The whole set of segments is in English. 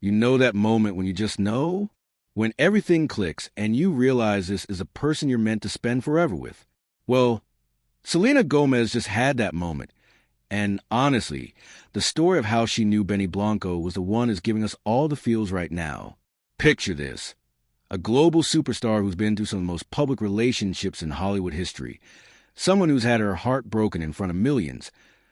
You know that moment when you just know? When everything clicks and you realize this is a person you're meant to spend forever with. Well, Selena Gomez just had that moment. And honestly, the story of how she knew Benny Blanco was the one is giving us all the feels right now. Picture this. A global superstar who's been through some of the most public relationships in Hollywood history. Someone who's had her heart broken in front of millions.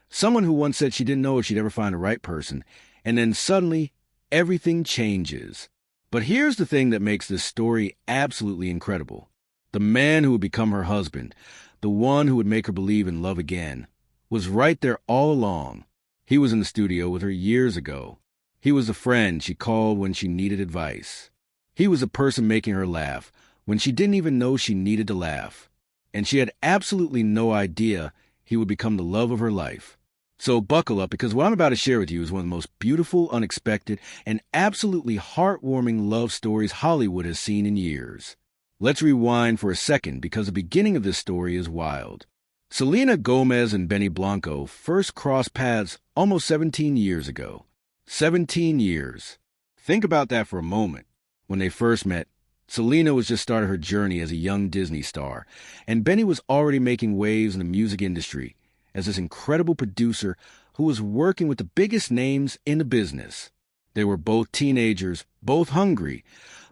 Someone who once said she didn't know if she'd ever find the right person. And then suddenly, everything changes. But here's the thing that makes this story absolutely incredible. The man who would become her husband, the one who would make her believe in love again, was right there all along. He was in the studio with her years ago. He was a friend she called when she needed advice. He was a person making her laugh when she didn't even know she needed to laugh. And she had absolutely no idea he would become the love of her life. So buckle up, because what I'm about to share with you is one of the most beautiful, unexpected, and absolutely heartwarming love stories Hollywood has seen in years. Let's rewind for a second, because the beginning of this story is wild. Selena Gomez and Benny Blanco first crossed paths almost 17 years ago. 17 years. Think about that for a moment. When they first met, Selena was just starting her journey as a young Disney star, and Benny was already making waves in the music industry as this incredible producer who was working with the biggest names in the business. They were both teenagers, both hungry,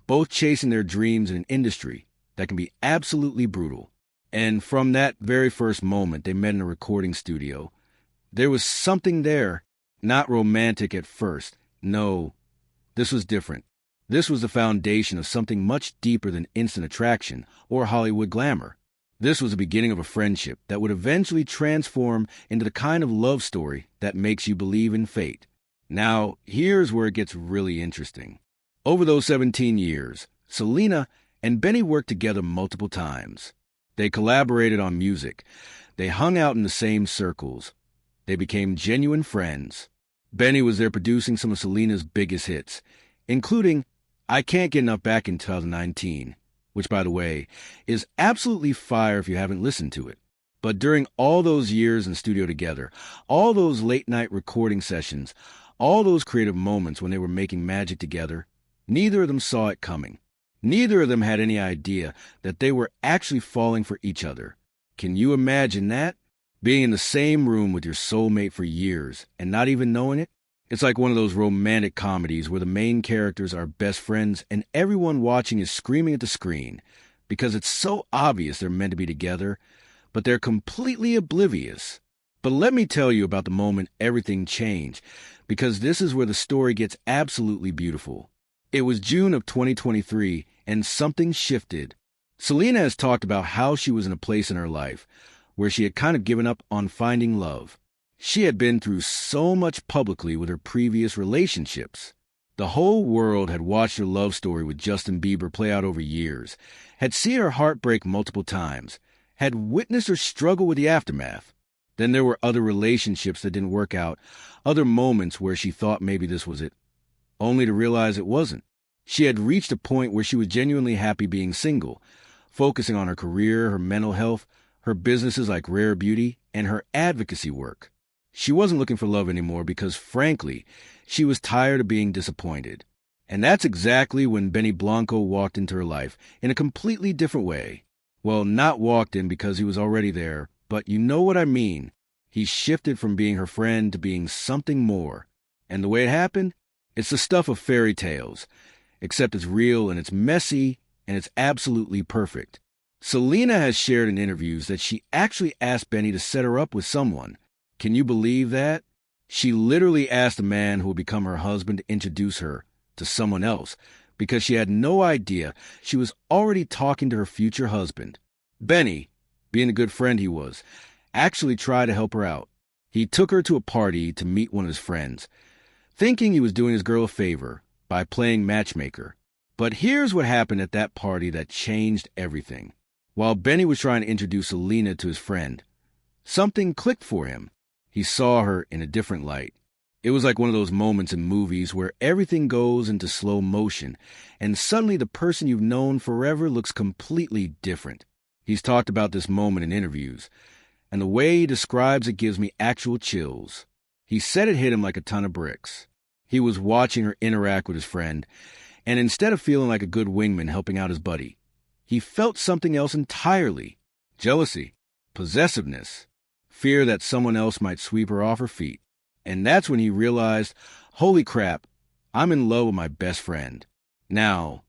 both chasing their dreams in an industry that can be absolutely brutal. And from that very first moment they met in a recording studio, there was something there, not romantic at first. No, this was different. This was the foundation of something much deeper than instant attraction or Hollywood glamour. This was the beginning of a friendship that would eventually transform into the kind of love story that makes you believe in fate. Now, here's where it gets really interesting. Over those 17 years, Selena and Benny worked together multiple times. They collaborated on music. They hung out in the same circles. They became genuine friends. Benny was there producing some of Selena's biggest hits, including I Can't Get Enough back in 2019, which, by the way, is absolutely fire if you haven't listened to it. But during all those years in studio together, all those late-night recording sessions, all those creative moments when they were making magic together, neither of them saw it coming. Neither of them had any idea that they were actually falling for each other. Can you imagine that? Being in the same room with your soulmate for years and not even knowing it? It's like one of those romantic comedies where the main characters are best friends and everyone watching is screaming at the screen because it's so obvious they're meant to be together, but they're completely oblivious. But let me tell you about the moment everything changed, because this is where the story gets absolutely beautiful. It was June of 2023, and something shifted. Selena has talked about how she was in a place in her life where she had kind of given up on finding love. She had been through so much publicly with her previous relationships. The whole world had watched her love story with Justin Bieber play out over years, had seen her heart break multiple times, had witnessed her struggle with the aftermath. Then there were other relationships that didn't work out, other moments where she thought maybe this was it, only to realize it wasn't. She had reached a point where she was genuinely happy being single, focusing on her career, her mental health, her businesses like Rare Beauty, and her advocacy work. She wasn't looking for love anymore because, frankly, she was tired of being disappointed. And that's exactly when Benny Blanco walked into her life in a completely different way. Well, not walked in because he was already there, but you know what I mean. He shifted from being her friend to being something more. And the way it happened? It's the stuff of fairy tales, except it's real and it's messy and it's absolutely perfect. Selena has shared in interviews that she actually asked Benny to set her up with someone. Can you believe that? She literally asked the man who would become her husband to introduce her to someone else because she had no idea she was already talking to her future husband. Benny, being a good friend he was, actually tried to help her out. He took her to a party to meet one of his friends, thinking he was doing his girl a favor by playing matchmaker. But here's what happened at that party that changed everything. While Benny was trying to introduce Selena to his friend, something clicked for him. He saw her in a different light. It was like one of those moments in movies where everything goes into slow motion, and suddenly the person you've known forever looks completely different. He's talked about this moment in interviews, and the way he describes it gives me actual chills. He said it hit him like a ton of bricks. He was watching her interact with his friend, and instead of feeling like a good wingman helping out his buddy, he felt something else entirely. Jealousy, possessiveness, fear that someone else might sweep her off her feet. And that's when he realized, holy crap, I'm in love with my best friend. Now,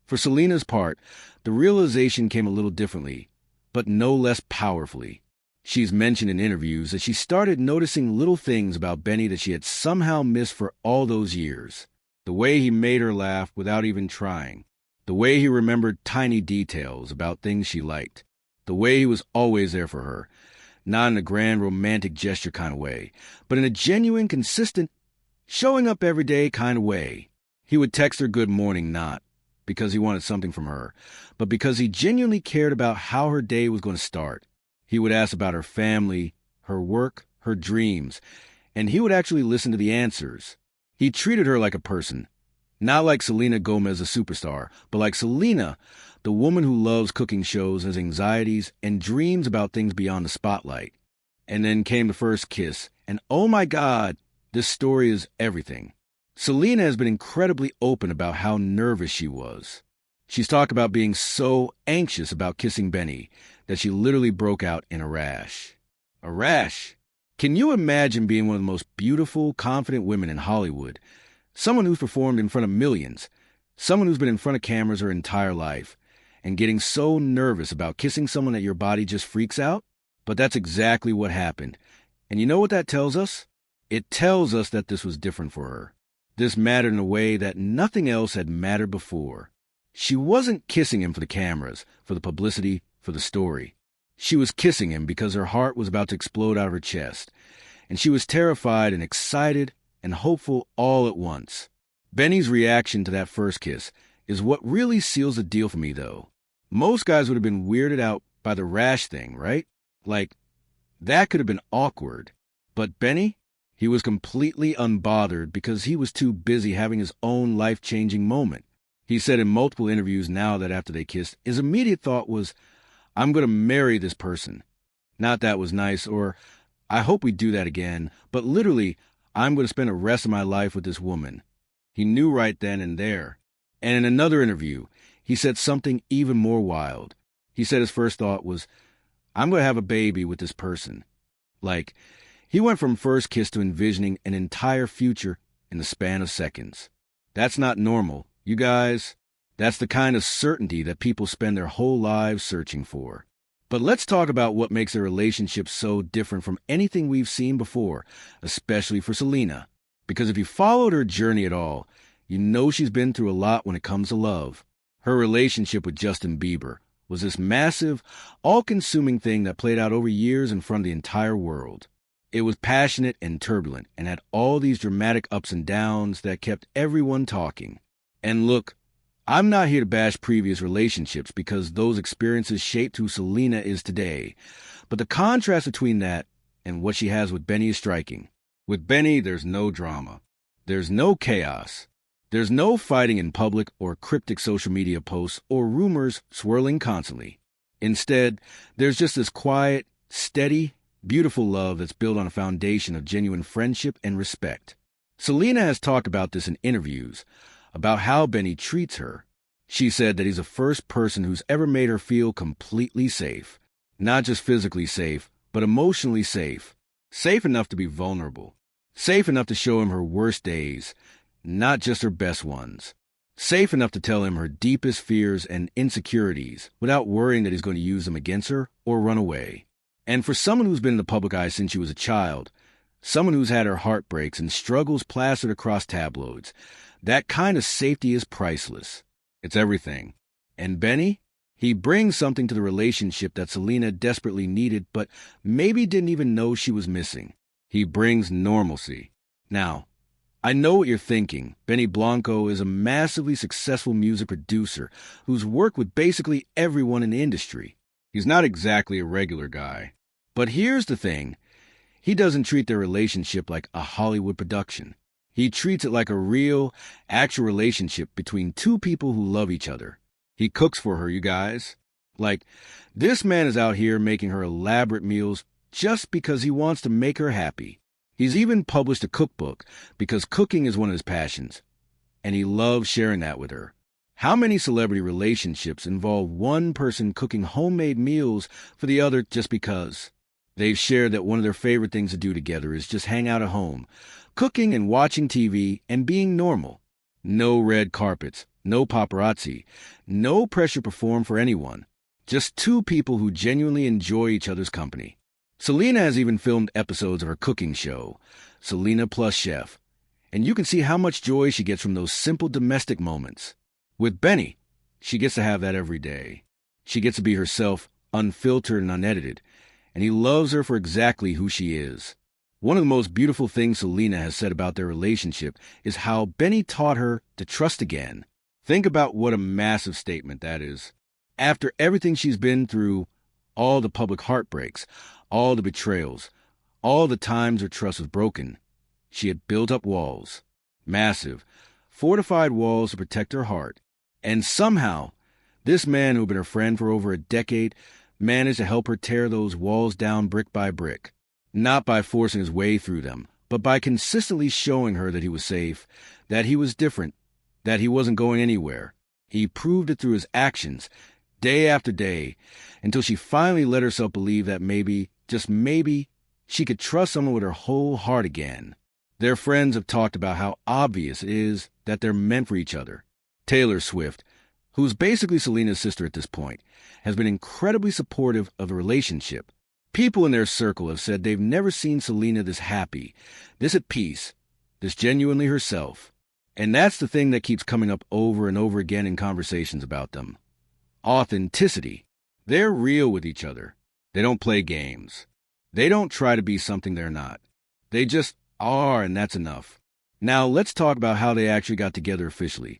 for Selena's part, the realization came a little differently, but no less powerfully. She's mentioned in interviews that she started noticing little things about Benny that she had somehow missed for all those years. The way he made her laugh without even trying. The way he remembered tiny details about things she liked. The way he was always there for her. Not in a grand romantic gesture kind of way, but in a genuine, consistent, showing up every day kind of way. He would text her good morning not because he wanted something from her, but because he genuinely cared about how her day was going to start. He would ask about her family, her work, her dreams, and he would actually listen to the answers. He treated her like a person, not like Selena Gomez, a superstar, but like Selena, the woman who loves cooking shows, has anxieties, and dreams about things beyond the spotlight. And then came the first kiss, and oh my God, this story is everything. Selena has been incredibly open about how nervous she was. She's talked about being so anxious about kissing Benny that she literally broke out in a rash. A rash? Can you imagine being one of the most beautiful, confident women in Hollywood? Someone who's performed in front of millions. Someone who's been in front of cameras her entire life. And getting so nervous about kissing someone that your body just freaks out? But that's exactly what happened. And you know what that tells us? It tells us that this was different for her. This mattered in a way that nothing else had mattered before. She wasn't kissing him for the cameras, for the publicity, for the story. She was kissing him because her heart was about to explode out of her chest, and she was terrified and excited and hopeful all at once. Benny's reaction to that first kiss is what really seals the deal for me, though. Most guys would have been weirded out by the rash thing, right? Like, that could have been awkward. But Benny? He was completely unbothered because he was too busy having his own life-changing moment. He said in multiple interviews now that after they kissed, his immediate thought was, I'm going to marry this person. Not that was nice, or I hope we do that again, but literally, I'm going to spend the rest of my life with this woman. He knew right then and there. And in another interview, he said something even more wild. He said his first thought was, I'm going to have a baby with this person. Like, he went from first kiss to envisioning an entire future in the span of seconds. That's not normal. You guys, that's the kind of certainty that people spend their whole lives searching for. But let's talk about what makes their relationship so different from anything we've seen before, especially for Selena. Because if you followed her journey at all, you know she's been through a lot when it comes to love. Her relationship with Justin Bieber was this massive, all-consuming thing that played out over years in front of the entire world. It was passionate and turbulent and had all these dramatic ups and downs that kept everyone talking. And look, I'm not here to bash previous relationships because those experiences shaped who Selena is today. But the contrast between that and what she has with Benny is striking. With Benny, there's no drama. There's no chaos. There's no fighting in public or cryptic social media posts or rumors swirling constantly. Instead, there's just this quiet, steady, beautiful love that's built on a foundation of genuine friendship and respect. Selena has talked about this in interviews, about how Benny treats her. She said that he's the first person who's ever made her feel completely safe. Not just physically safe, but emotionally safe. Safe enough to be vulnerable. Safe enough to show him her worst days, not just her best ones. Safe enough to tell him her deepest fears and insecurities without worrying that he's going to use them against her or run away. And for someone who's been in the public eye since she was a child, someone who's had her heartbreaks and struggles plastered across tabloids, that kind of safety is priceless. It's everything. And Benny? He brings something to the relationship that Selena desperately needed, but maybe didn't even know she was missing. He brings normalcy. Now, I know what you're thinking. Benny Blanco is a massively successful music producer who's worked with basically everyone in the industry. He's not exactly a regular guy. But here's the thing. He doesn't treat their relationship like a Hollywood production. He treats it like a real, actual relationship between two people who love each other. He cooks for her, you guys. Like, this man is out here making her elaborate meals just because he wants to make her happy. He's even published a cookbook because cooking is one of his passions, and he loves sharing that with her. How many celebrity relationships involve one person cooking homemade meals for the other just because? They've shared that one of their favorite things to do together is just hang out at home, cooking and watching TV and being normal. No red carpets, no paparazzi, no pressure to perform for anyone. Just two people who genuinely enjoy each other's company. Selena has even filmed episodes of her cooking show, Selena Plus Chef, and you can see how much joy she gets from those simple domestic moments. With Benny, she gets to have that every day. She gets to be herself, unfiltered and unedited, and he loves her for exactly who she is. One of the most beautiful things Selena has said about their relationship is how Benny taught her to trust again. Think about what a massive statement that is. After everything she's been through, all the public heartbreaks, all the betrayals, all the times her trust was broken, she had built up walls. Massive, fortified walls to protect her heart. And somehow, this man who'd been her friend for over a decade managed to help her tear those walls down brick by brick. Not by forcing his way through them, but by consistently showing her that he was safe, that he was different, that he wasn't going anywhere. He proved it through his actions, day after day, until she finally let herself believe that maybe, just maybe, she could trust someone with her whole heart again. Their friends have talked about how obvious it is that they're meant for each other. Taylor Swift, who's basically Selena's sister at this point, has been incredibly supportive of the relationship. People in their circle have said they've never seen Selena this happy, this at peace, this genuinely herself. And that's the thing that keeps coming up over and over again in conversations about them. Authenticity. They're real with each other. They don't play games. They don't try to be something they're not. They just are, and that's enough. Now let's talk about how they actually got together officially,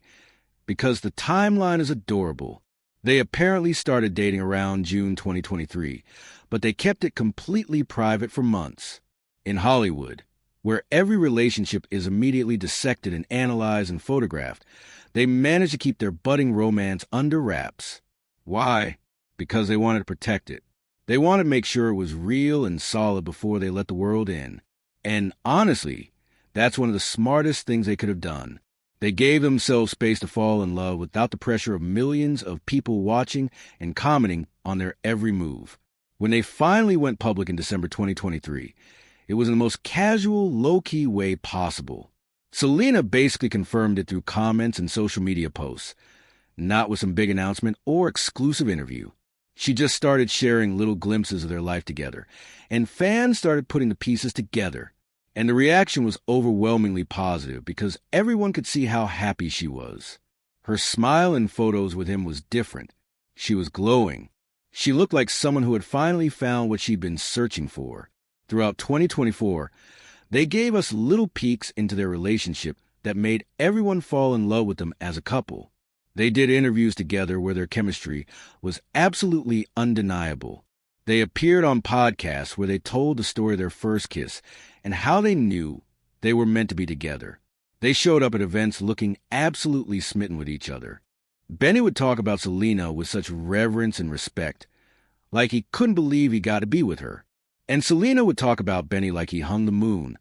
because the timeline is adorable. They apparently started dating around June 2023, but they kept it completely private for months. In Hollywood, where every relationship is immediately dissected and analyzed and photographed, they managed to keep their budding romance under wraps. Why? Because they wanted to protect it. They wanted to make sure it was real and solid before they let the world in. And honestly, that's one of the smartest things they could have done. They gave themselves space to fall in love without the pressure of millions of people watching and commenting on their every move. When they finally went public in December 2023, it was in the most casual, low-key way possible. Selena basically confirmed it through comments and social media posts, not with some big announcement or exclusive interview. She just started sharing little glimpses of their life together, and fans started putting the pieces together. And the reaction was overwhelmingly positive because everyone could see how happy she was. Her smile in photos with him was different. She was glowing. She looked like someone who had finally found what she'd been searching for. Throughout 2024, they gave us little peeks into their relationship that made everyone fall in love with them as a couple. They did interviews together where their chemistry was absolutely undeniable. They appeared on podcasts where they told the story of their first kiss and how they knew they were meant to be together. They showed up at events looking absolutely smitten with each other. Benny would talk about Selena with such reverence and respect, like he couldn't believe he got to be with her. And Selena would talk about Benny like he hung the moon,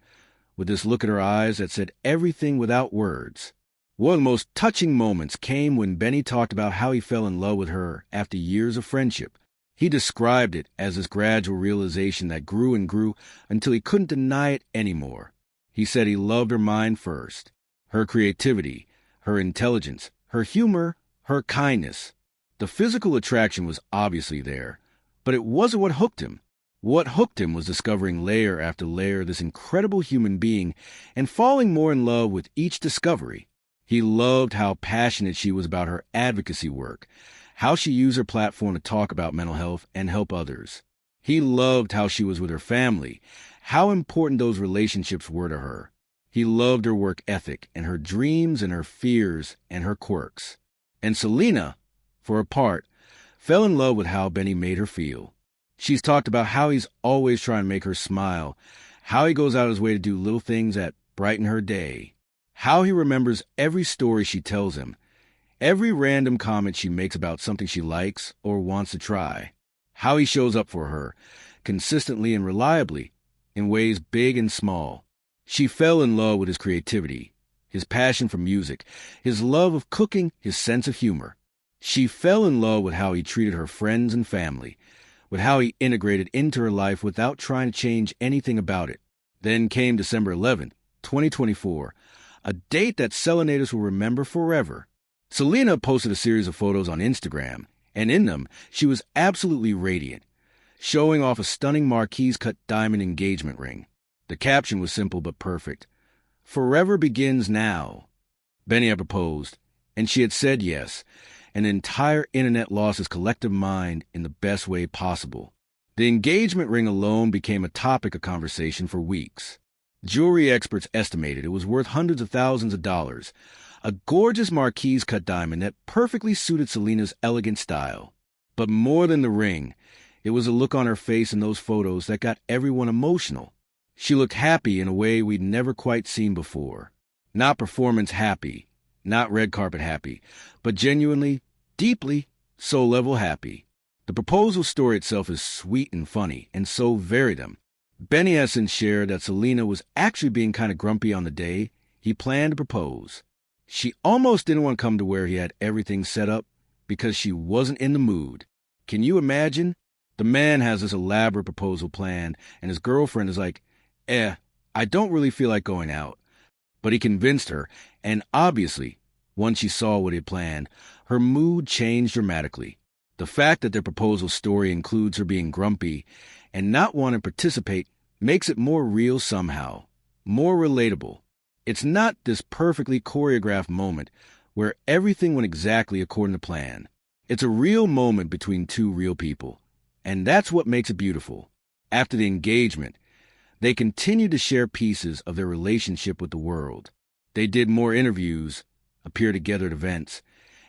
with this look in her eyes that said everything without words. One of the most touching moments came when Benny talked about how he fell in love with her after years of friendship. He described it as this gradual realization that grew and grew until he couldn't deny it anymore. He said he loved her mind first, her creativity, her intelligence, her humor, her kindness. The physical attraction was obviously there, but it wasn't what hooked him. What hooked him was discovering layer after layer of this incredible human being and falling more in love with each discovery. He loved how passionate she was about her advocacy work, how she used her platform to talk about mental health and help others. He loved how she was with her family, how important those relationships were to her. He loved her work ethic and her dreams and her fears and her quirks. And Selena, for her part, fell in love with how Benny made her feel. She's talked about how he's always trying to make her smile, how he goes out of his way to do little things that brighten her day, how he remembers every story she tells him, every random comment she makes about something she likes or wants to try, how he shows up for her, consistently and reliably, in ways big and small. She fell in love with his creativity, his passion for music, his love of cooking, his sense of humor. She fell in love with how he treated her friends and family, with how he integrated into her life without trying to change anything about it. Then came December 11th, 2024, a date that Selenators will remember forever. Selena posted a series of photos on Instagram, and in them, she was absolutely radiant, showing off a stunning marquise-cut diamond engagement ring. The caption was simple but perfect. "Forever begins now." Benny had proposed, and she had said yes, and the entire internet lost its collective mind in the best way possible. The engagement ring alone became a topic of conversation for weeks. Jewelry experts estimated it was worth hundreds of thousands of dollars, a gorgeous marquise-cut diamond that perfectly suited Selena's elegant style. But more than the ring, it was a look on her face in those photos that got everyone emotional. She looked happy in a way we'd never quite seen before. Not performance happy, not red carpet happy, but genuinely, deeply, soul-level happy. The proposal story itself is sweet and funny, and so varied them. Benny has since shared that Selena was actually being kind of grumpy on the day he planned to propose. She almost didn't want to come to where he had everything set up because she wasn't in the mood. Can you imagine? The man has this elaborate proposal planned, and his girlfriend is like, I don't really feel like going out. But he convinced her, and obviously, once she saw what he had planned, her mood changed dramatically. The fact that their proposal story includes her being grumpy and not wanting to participate makes it more real somehow, more relatable. It's not this perfectly choreographed moment where everything went exactly according to plan. It's a real moment between two real people, and that's what makes it beautiful. After the engagement, they continued to share pieces of their relationship with the world. They did more interviews, appear together at events,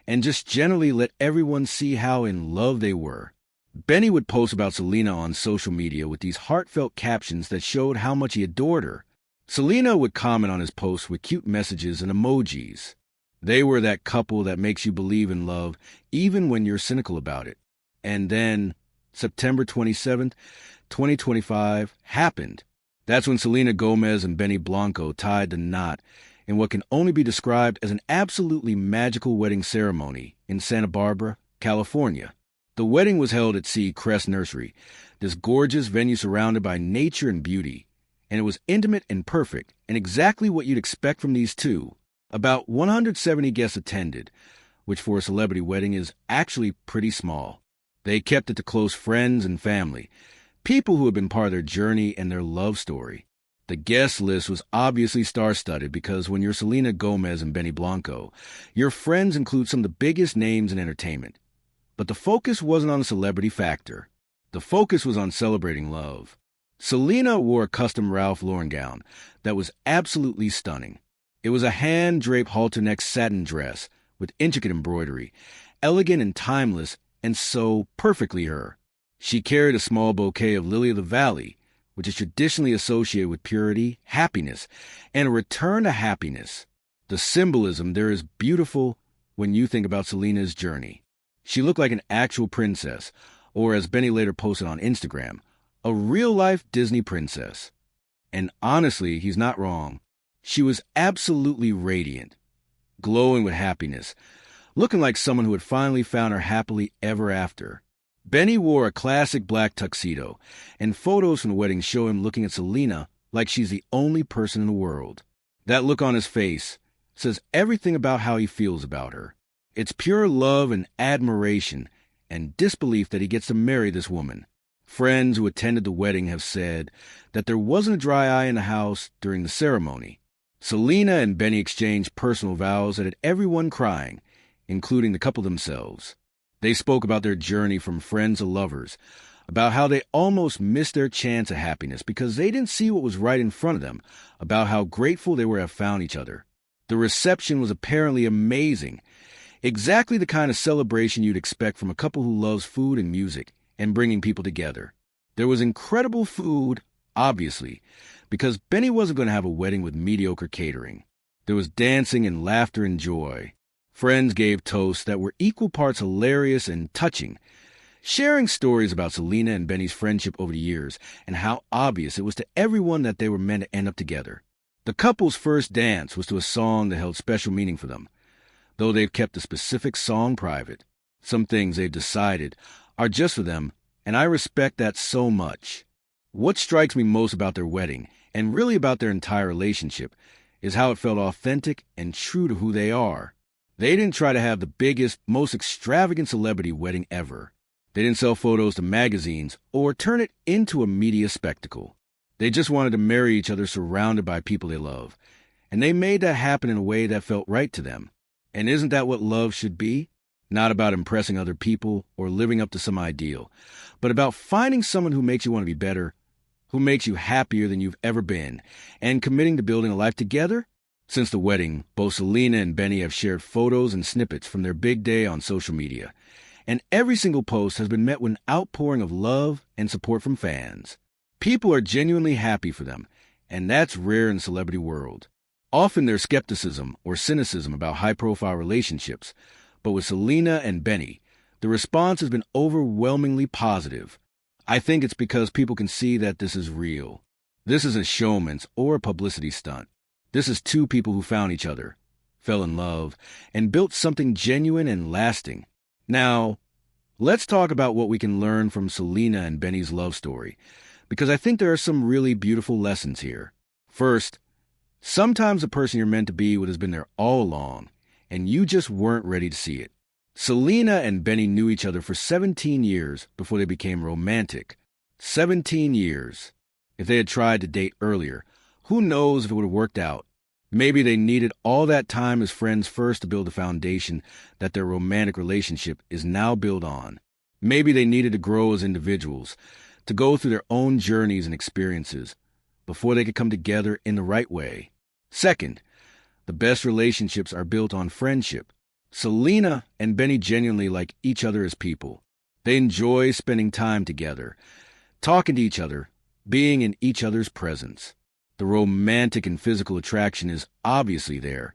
and just generally let everyone see how in love they were. Benny would post about Selena on social media with these heartfelt captions that showed how much he adored her. Selena would comment on his posts with cute messages and emojis. They were that couple that makes you believe in love even when you're cynical about it. And then, September 27th, 2025, happened. That's when Selena Gomez and Benny Blanco tied the knot in what can only be described as an absolutely magical wedding ceremony in Santa Barbara, California. The wedding was held at Sea Crest Nursery, this gorgeous venue surrounded by nature and beauty, and it was intimate and perfect, and exactly what you'd expect from these two. About 170 guests attended, which for a celebrity wedding is actually pretty small. They kept it to close friends and family, people who had been part of their journey and their love story. The guest list was obviously star-studded because when you're Selena Gomez and Benny Blanco, your friends include some of the biggest names in entertainment. But the focus wasn't on the celebrity factor. The focus was on celebrating love. Selena wore a custom Ralph Lauren gown that was absolutely stunning. It was a hand-draped halter-neck satin dress with intricate embroidery, elegant and timeless, and so perfectly her. She carried a small bouquet of lily of the valley, which is traditionally associated with purity, happiness, and a return to happiness. The symbolism there is beautiful when you think about Selena's journey. She looked like an actual princess, or as Benny later posted on Instagram, a real-life Disney princess. And honestly, he's not wrong. She was absolutely radiant, glowing with happiness, looking like someone who had finally found her happily ever after. Benny wore a classic black tuxedo, and photos from the wedding show him looking at Selena like she's the only person in the world. That look on his face says everything about how he feels about her. It's pure love and admiration and disbelief that he gets to marry this woman. Friends who attended the wedding have said that there wasn't a dry eye in the house during the ceremony. Selena and Benny exchanged personal vows that had everyone crying, including the couple themselves. They spoke about their journey from friends to lovers, about how they almost missed their chance at happiness because they didn't see what was right in front of them, about how grateful they were to have found each other. The reception was apparently amazing, exactly the kind of celebration you'd expect from a couple who loves food and music and bringing people together. There was incredible food, obviously, because Benny wasn't going to have a wedding with mediocre catering. There was dancing and laughter and joy. Friends gave toasts that were equal parts hilarious and touching, sharing stories about Selena and Benny's friendship over the years and how obvious it was to everyone that they were meant to end up together. The couple's first dance was to a song that held special meaning for them, though they've kept the specific song private. Some things they've decided are just for them, and I respect that so much. What strikes me most about their wedding, and really about their entire relationship, is how it felt authentic and true to who they are. They didn't try to have the biggest, most extravagant celebrity wedding ever. They didn't sell photos to magazines or turn it into a media spectacle. They just wanted to marry each other surrounded by people they love, and they made that happen in a way that felt right to them. And isn't that what love should be? Not about impressing other people or living up to some ideal, but about finding someone who makes you want to be better, who makes you happier than you've ever been, and committing to building a life together. Since the wedding, both Selena and Benny have shared photos and snippets from their big day on social media, and every single post has been met with an outpouring of love and support from fans. People are genuinely happy for them, and that's rare in the celebrity world. Often there's skepticism or cynicism about high-profile relationships, but with Selena and Benny, the response has been overwhelmingly positive. I think it's because people can see that this is real. This isn't showman's or a publicity stunt. This is two people who found each other, fell in love, and built something genuine and lasting. Now, let's talk about what we can learn from Selena and Benny's love story, because I think there are some really beautiful lessons here. First, sometimes the person you're meant to be with has been there all along, and you just weren't ready to see it. Selena and Benny knew each other for 17 years before they became romantic. 17 years. If they had tried to date earlier, who knows if it would have worked out. Maybe they needed all that time as friends first to build the foundation that their romantic relationship is now built on. Maybe they needed to grow as individuals, to go through their own journeys and experiences, before they could come together in the right way. Second, the best relationships are built on friendship. Selena and Benny genuinely like each other as people. They enjoy spending time together, talking to each other, being in each other's presence. The romantic and physical attraction is obviously there,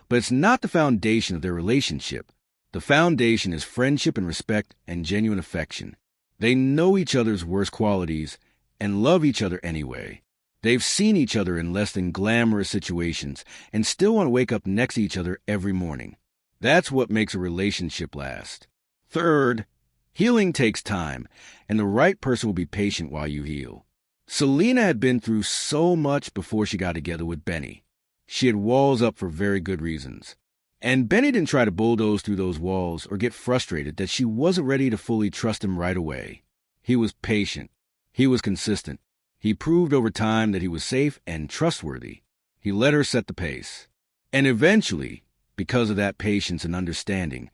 but it's not the foundation of their relationship. The foundation is friendship and respect and genuine affection. They know each other's worst qualities and love each other anyway. They've seen each other in less than glamorous situations and still want to wake up next to each other every morning. That's what makes a relationship last. Third, healing takes time, and the right person will be patient while you heal. Selena had been through so much before she got together with Benny. She had walls up for very good reasons. And Benny didn't try to bulldoze through those walls or get frustrated that she wasn't ready to fully trust him right away. He was patient. He was consistent. He proved over time that he was safe and trustworthy. He let her set the pace. And eventually, because of that patience and understanding,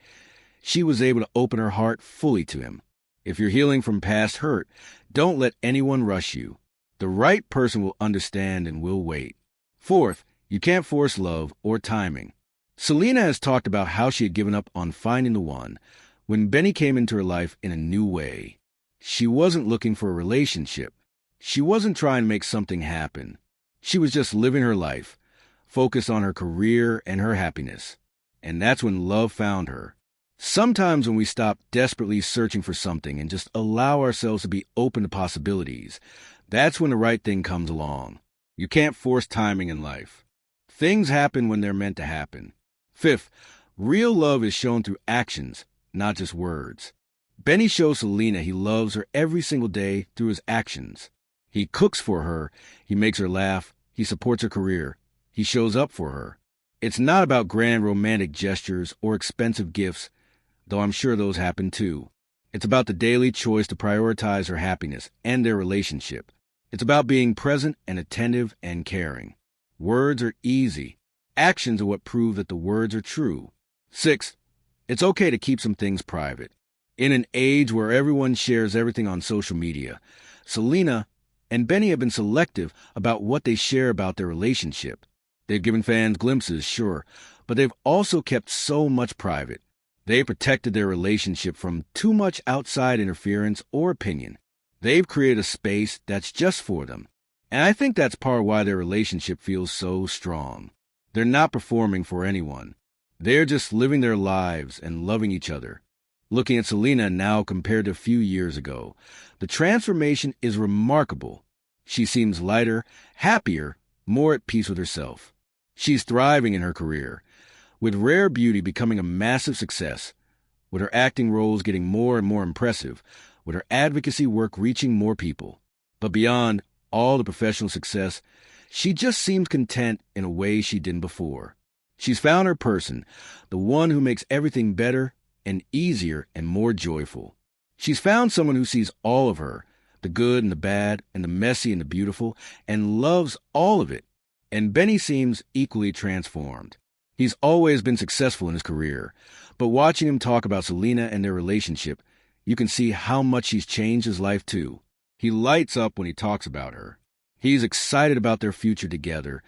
she was able to open her heart fully to him. If you're healing from past hurt, don't let anyone rush you. The right person will understand and will wait. Fourth, you can't force love or timing. Selena has talked about how she had given up on finding the one when Benny came into her life in a new way. She wasn't looking for a relationship. She wasn't trying to make something happen. She was just living her life, focused on her career and her happiness. And that's when love found her. Sometimes when we stop desperately searching for something and just allow ourselves to be open to possibilities, that's when the right thing comes along. You can't force timing in life. Things happen when they're meant to happen. Fifth, real love is shown through actions, not just words. Benny shows Selena he loves her every single day through his actions. He cooks for her, he makes her laugh, he supports her career, he shows up for her. It's not about grand romantic gestures or expensive gifts, though I'm sure those happen too. It's about the daily choice to prioritize her happiness and their relationship. It's about being present and attentive and caring. Words are easy. Actions are what prove that the words are true. Sixth, it's okay to keep some things private. In an age where everyone shares everything on social media, Selena and Benny have been selective about what they share about their relationship. They've given fans glimpses, sure, but they've also kept so much private. They've protected their relationship from too much outside interference or opinion. They've created a space that's just for them. And I think that's part of why their relationship feels so strong. They're not performing for anyone. They're just living their lives and loving each other. Looking at Selena now compared to a few years ago, the transformation is remarkable. She seems lighter, happier, more at peace with herself. She's thriving in her career, with Rare Beauty becoming a massive success, with her acting roles getting more and more impressive, with her advocacy work reaching more people. But beyond all the professional success, she just seems content in a way she didn't before. She's found her person, the one who makes everything better and easier and more joyful. She's found someone who sees all of her, the good and the bad and the messy and the beautiful, and loves all of it. And Benny seems equally transformed. He's always been successful in his career, but watching him talk about Selena and their relationship, you can see how much he's changed his life too. He lights up when he talks about her. He's excited about their future together,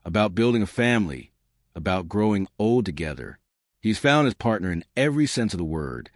about building a family, about growing old together. He's found his partner in every sense of the word,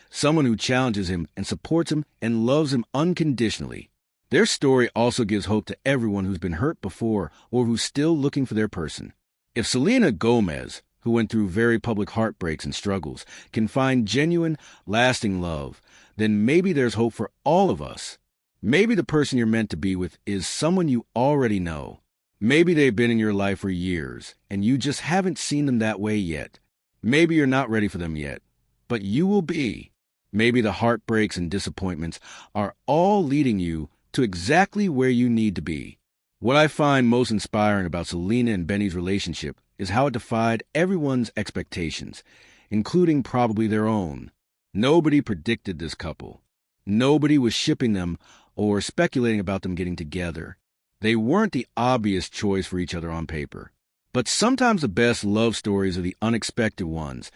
someone who challenges him and supports him and loves him unconditionally. Their story also gives hope to everyone who's been hurt before or who's still looking for their person. If Selena Gomez, who went through very public heartbreaks and struggles, can find genuine, lasting love, then maybe there's hope for all of us. Maybe the person you're meant to be with is someone you already know. Maybe they've been in your life for years, and you just haven't seen them that way yet. Maybe you're not ready for them yet, but you will be. Maybe the heartbreaks and disappointments are all leading you to exactly where you need to be. What I find most inspiring about Selena and Benny's relationship is how it defied everyone's expectations, including probably their own. Nobody predicted this couple. Nobody was shipping them or speculating about them getting together. They weren't the obvious choice for each other on paper. But sometimes the best love stories are the unexpected ones,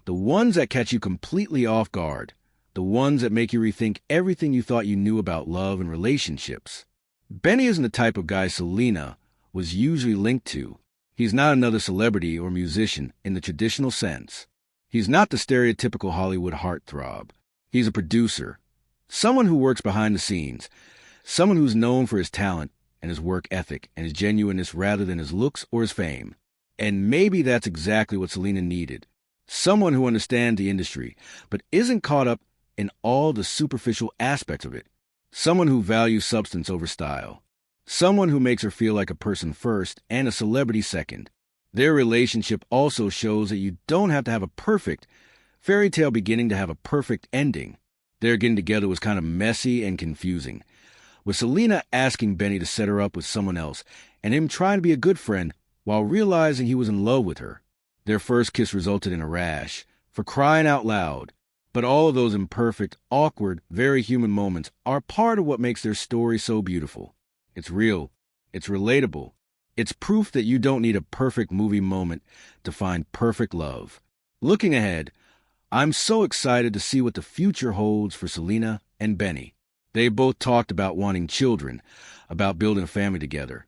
the ones that catch you completely off guard, the ones that make you rethink everything you thought you knew about love and relationships. Benny isn't the type of guy Selena was usually linked to. He's not another celebrity or musician in the traditional sense. He's not the stereotypical Hollywood heartthrob. He's a producer, someone who works behind the scenes, someone who's known for his talent and his work ethic and his genuineness rather than his looks or his fame. And maybe that's exactly what Selena needed. Someone who understands the industry, but isn't caught up in all the superficial aspects of it. Someone who values substance over style. Someone who makes her feel like a person first and a celebrity second. Their relationship also shows that you don't have to have a perfect fairy tale beginning to have a perfect ending. Their getting together was kind of messy and confusing, with Selena asking Benny to set her up with someone else and him trying to be a good friend while realizing he was in love with her. Their first kiss resulted in a rash, for crying out loud. But all of those imperfect, awkward, very human moments are part of what makes their story so beautiful. It's real. It's relatable. It's proof that you don't need a perfect movie moment to find perfect love. Looking ahead, I'm so excited to see what the future holds for Selena and Benny. They both talked about wanting children, about building a family together.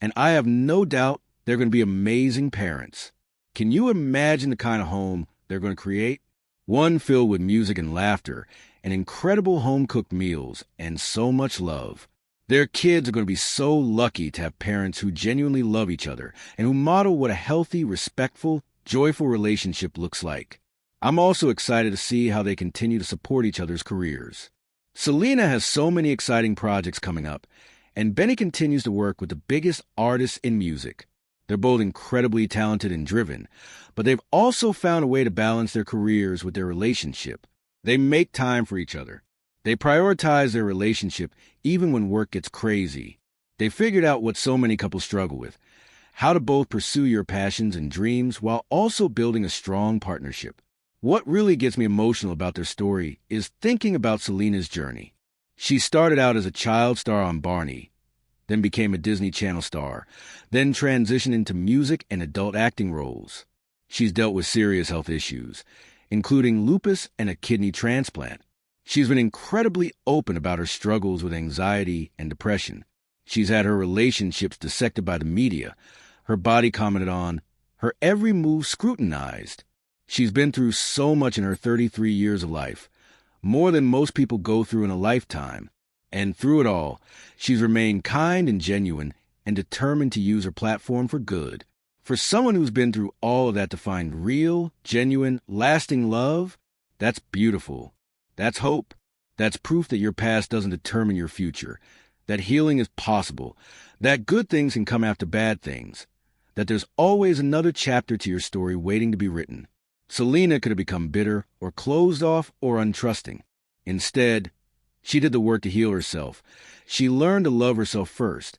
And I have no doubt they're going to be amazing parents. Can you imagine the kind of home they're going to create? One filled with music and laughter, and incredible home-cooked meals, and so much love. Their kids are going to be so lucky to have parents who genuinely love each other and who model what a healthy, respectful, joyful relationship looks like. I'm also excited to see how they continue to support each other's careers. Selena has so many exciting projects coming up, and Benny continues to work with the biggest artists in music. They're both incredibly talented and driven, but they've also found a way to balance their careers with their relationship. They make time for each other. They prioritize their relationship even when work gets crazy. They figured out what so many couples struggle with, how to both pursue your passions and dreams while also building a strong partnership. What really gets me emotional about their story is thinking about Selena's journey. She started out as a child star on Barney, then became a Disney Channel star, then transitioned into music and adult acting roles. She's dealt with serious health issues, including lupus and a kidney transplant. She's been incredibly open about her struggles with anxiety and depression. She's had her relationships dissected by the media, her body commented on, her every move scrutinized. She's been through so much in her 33 years of life, more than most people go through in a lifetime. And through it all, she's remained kind and genuine and determined to use her platform for good. For someone who's been through all of that to find real, genuine, lasting love, that's beautiful. That's hope. That's proof that your past doesn't determine your future. that healing is possible, that good things can come after bad things, that there's always another chapter to your story waiting to be written. Selena could have become bitter or closed off or untrusting. Instead, she did the work to heal herself. She learned to love herself first,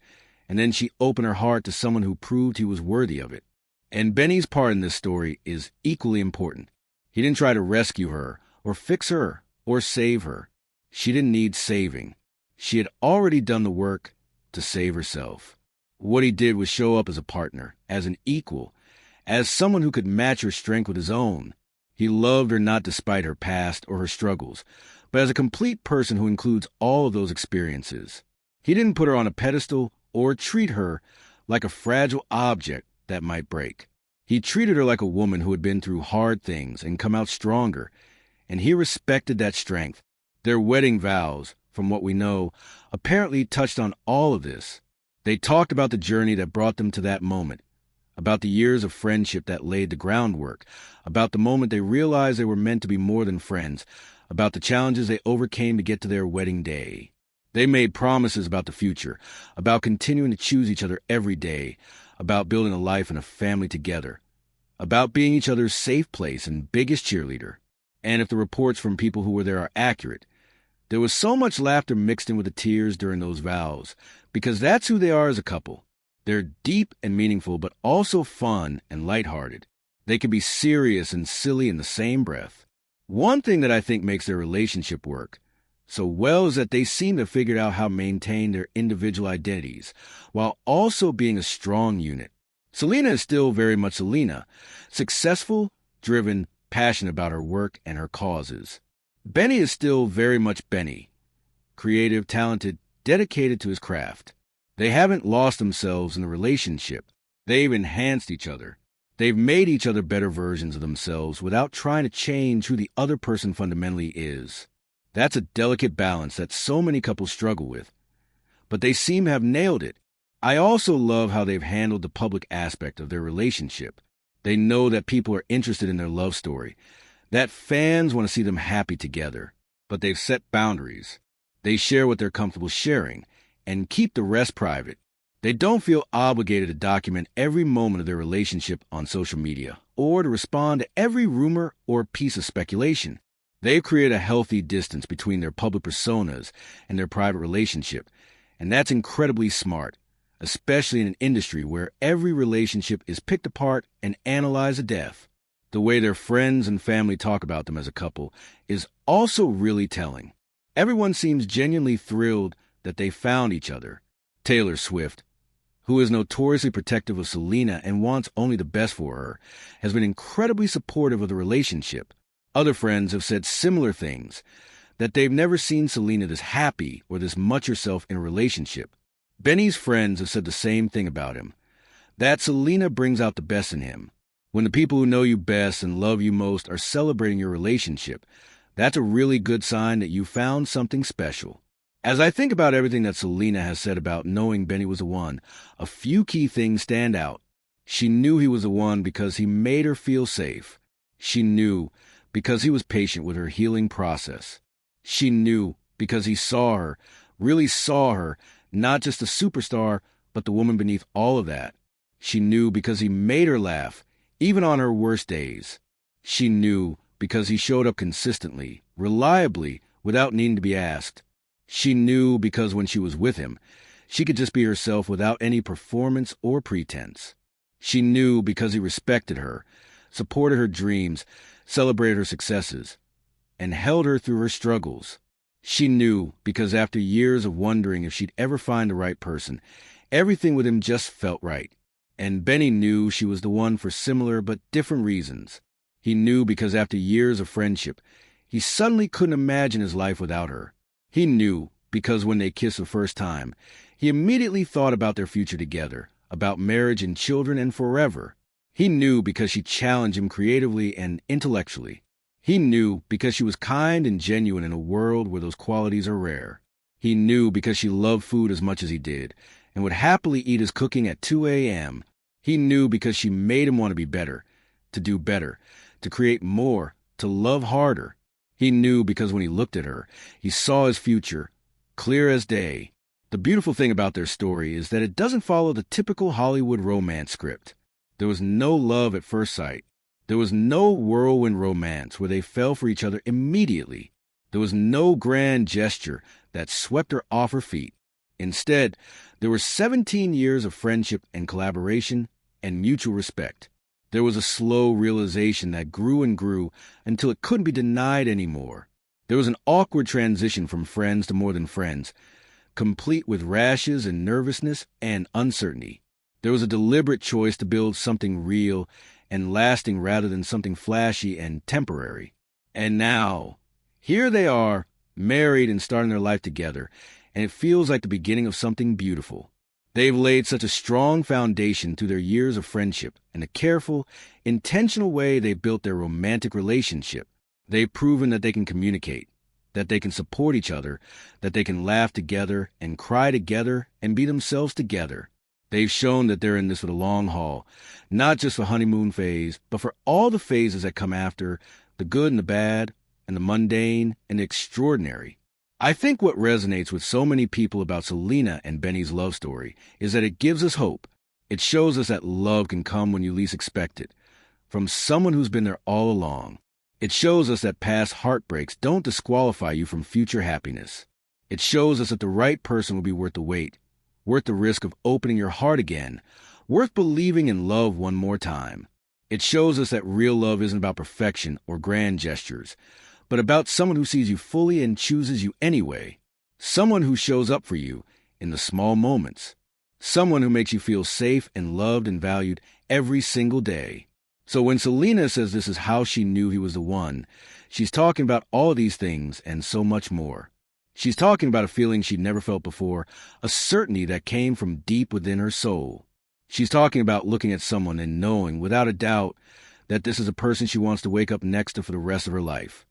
and then she opened her heart to someone who proved he was worthy of it. And Benny's part in this story is equally important. He didn't try to rescue her, or fix her, or save her. She didn't need saving. She had already done the work to save herself. What he did was show up as a partner, as an equal, as someone who could match her strength with his own. He loved her not despite her past or her struggles, but as a complete person who includes all of those experiences. He didn't put her on a pedestal or treat her like a fragile object that might break. He treated her like a woman who had been through hard things and come out stronger, and he respected that strength. Their wedding vows, from what we know, apparently touched on all of this. They talked about the journey that brought them to that moment, about the years of friendship that laid the groundwork, about the moment they realized they were meant to be more than friends, about the challenges they overcame to get to their wedding day. They made promises about the future, about continuing to choose each other every day, about building a life and a family together, about being each other's safe place and biggest cheerleader. And if the reports from people who were there are accurate, there was so much laughter mixed in with the tears during those vows, because that's who they are as a couple. They're deep and meaningful, but also fun and lighthearted. They can be serious and silly in the same breath. One thing that I think makes their relationship work so well is that they seem to have figured out how to maintain their individual identities while also being a strong unit. Selena is still very much Selena, successful, driven, passionate about her work and her causes. Benny is still very much Benny, creative, talented, dedicated to his craft. They haven't lost themselves in the relationship. They've enhanced each other. They've made each other better versions of themselves without trying to change who the other person fundamentally is. That's a delicate balance that so many couples struggle with, but they seem to have nailed it. I also love how they've handled the public aspect of their relationship. They know that people are interested in their love story, that fans want to see them happy together, but they've set boundaries. They share what they're comfortable sharing and keep the rest private. They don't feel obligated to document every moment of their relationship on social media or to respond to every rumor or piece of speculation. They've created a healthy distance between their public personas and their private relationship, and that's incredibly smart, especially in an industry where every relationship is picked apart and analyzed to death. The way their friends and family talk about them as a couple is also really telling. Everyone seems genuinely thrilled that they found each other. Taylor Swift, who is notoriously protective of Selena and wants only the best for her, has been incredibly supportive of the relationship. Other friends have said similar things, that they've never seen Selena this happy or this much herself in a relationship. Benny's friends have said the same thing about him, that Selena brings out the best in him. When the people who know you best and love you most are celebrating your relationship, that's a really good sign that you found something special. As I think about everything that Selena has said about knowing Benny was the one, a few key things stand out. She knew he was the one because he made her feel safe. She knew because he was patient with her healing process. She knew because he saw her, really saw her, not just a superstar, but the woman beneath all of that. She knew because he made her laugh, even on her worst days. She knew because he showed up consistently, reliably, without needing to be asked. She knew because when she was with him, she could just be herself without any performance or pretense. She knew because he respected her, supported her dreams, celebrated her successes, and held her through her struggles. She knew because after years of wondering if she'd ever find the right person, everything with him just felt right. And Benny knew she was the one for similar but different reasons. He knew because after years of friendship, he suddenly couldn't imagine his life without her. He knew because when they kissed the first time, he immediately thought about their future together, about marriage and children and forever. He knew because she challenged him creatively and intellectually. He knew because she was kind and genuine in a world where those qualities are rare. He knew because she loved food as much as he did and would happily eat his cooking at 2 a.m. He knew because she made him want to be better, to do better, to create more, to love harder. He knew because when he looked at her, he saw his future, clear as day. The beautiful thing about their story is that it doesn't follow the typical Hollywood romance script. There was no love at first sight. There was no whirlwind romance where they fell for each other immediately. There was no grand gesture that swept her off her feet. Instead, there were 17 years of friendship and collaboration and mutual respect. There was a slow realization that grew and grew until it couldn't be denied anymore. There was an awkward transition from friends to more than friends, complete with rashes and nervousness and uncertainty. There was a deliberate choice to build something real and lasting rather than something flashy and temporary. And now, here they are, married and starting their life together, and it feels like the beginning of something beautiful. They've laid such a strong foundation through their years of friendship and the careful, intentional way they've built their romantic relationship. They've proven that they can communicate, that they can support each other, that they can laugh together and cry together and be themselves together. They've shown that they're in this for the long haul, not just for honeymoon phase, but for all the phases that come after, the good and the bad, and the mundane and the extraordinary. I think what resonates with so many people about Selena and Benny's love story is that it gives us hope. It shows us that love can come when you least expect it, from someone who's been there all along. It shows us that past heartbreaks don't disqualify you from future happiness. It shows us that the right person will be worth the wait, worth the risk of opening your heart again, worth believing in love one more time. It shows us that real love isn't about perfection or grand gestures, but about someone who sees you fully and chooses you anyway. Someone who shows up for you in the small moments. Someone who makes you feel safe and loved and valued every single day. So when Selena says this is how she knew he was the one, she's talking about all of these things and so much more. She's talking about a feeling she'd never felt before, a certainty that came from deep within her soul. She's talking about looking at someone and knowing, without a doubt, that this is a person she wants to wake up next to for the rest of her life.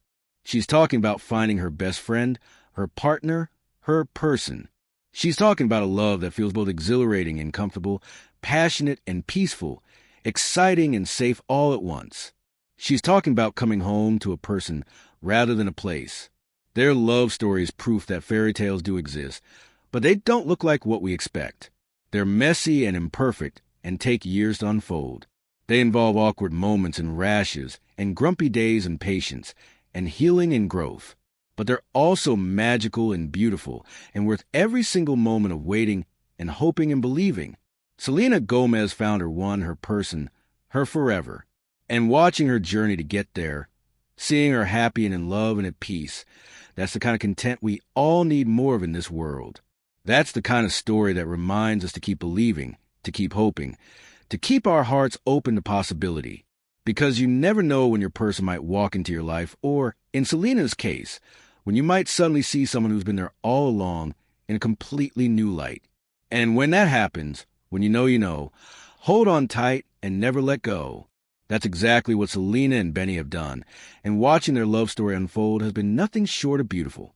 She's talking about finding her best friend, her partner, her person. She's talking about a love that feels both exhilarating and comfortable, passionate and peaceful, exciting and safe all at once. She's talking about coming home to a person rather than a place. Their love story is proof that fairy tales do exist, but they don't look like what we expect. They're messy and imperfect and take years to unfold. They involve awkward moments and rashes and grumpy days and patience and healing and growth. But they're also magical and beautiful and worth every single moment of waiting and hoping and believing. Selena Gomez found her one, her person, her forever. And watching her journey to get there, seeing her happy and in love and at peace, that's the kind of content we all need more of in this world. That's the kind of story that reminds us to keep believing, to keep hoping, to keep our hearts open to possibility. Because you never know when your person might walk into your life, or, in Selena's case, when you might suddenly see someone who's been there all along in a completely new light. And when that happens, when you know, hold on tight and never let go. That's exactly what Selena and Benny have done, and watching their love story unfold has been nothing short of beautiful.